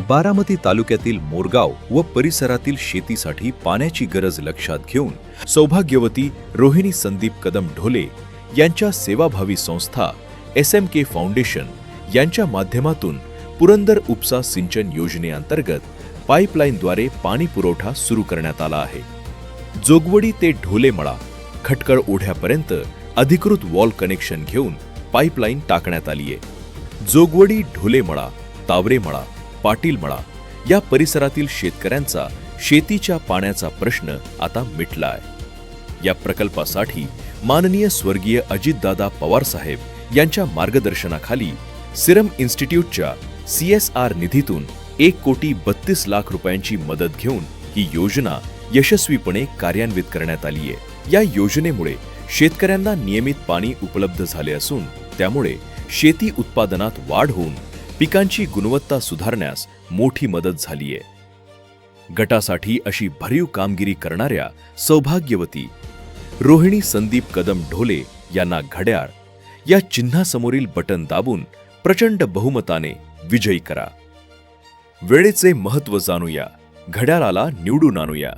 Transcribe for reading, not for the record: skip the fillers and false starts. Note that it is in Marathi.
बारामती तालुक्यातील मोरगाव व परिसरातील शेतीसाठी पाण्याची गरज लक्षात घेऊन सौभाग्यवती रोहिणी संदीप कदम ढोले यांच्या सेवाभावी संस्था SMK फाउंडेशन यांच्या माध्यमातून पुरंदर उपसा सिंचन योजनेअंतर्गत पाईपलाईनद्वारे पाणी पुरवठा सुरू करण्यात आला आहे. जोगवडी ते ढोलेमळा खटकळ ओढ्यापर्यंत अधिकृत वॉल कनेक्शन घेऊन पाईपलाईन टाकण्यात आली आहे. जोगवडी ढोलेमळा, तावरेमळा, पाटीलमळा या परिसरातील शेतकऱ्यांचा शेतीच्या पाण्याचा प्रश्न आता मिटला आहे. या प्रकल्पासाठी माननीय स्वर्गीय अजितदादा पवार साहेब यांच्या मार्गदर्शनाखाली सिरम इन्स्टिट्यूटच्या CSR निधीतून 1,32,00,000 रुपयांची मदत घेऊन ही योजना यशस्वीपणे कार्यान्वित करण्यात आली आहे. या योजनेमुळे शेतकऱ्यांना नियमित पाणी उपलब्ध झाले असून त्यामुळे शेती उत्पादनात वाढ होऊन पिकांची गुणवत्ता सुधारण्यास मोठी मदत झाली आहे. गटासाठी अशी भरीव कामगिरी करणाऱ्या सौभाग्यवती रोहिणी संदीप कदम ढोले यांना घड्याळ या चिन्हासमोरील बटन दाबून प्रचंड बहुमताने विजयी करा. वेळेचे महत्त्व जाणूया, घड्याळाला निवडून आणूया.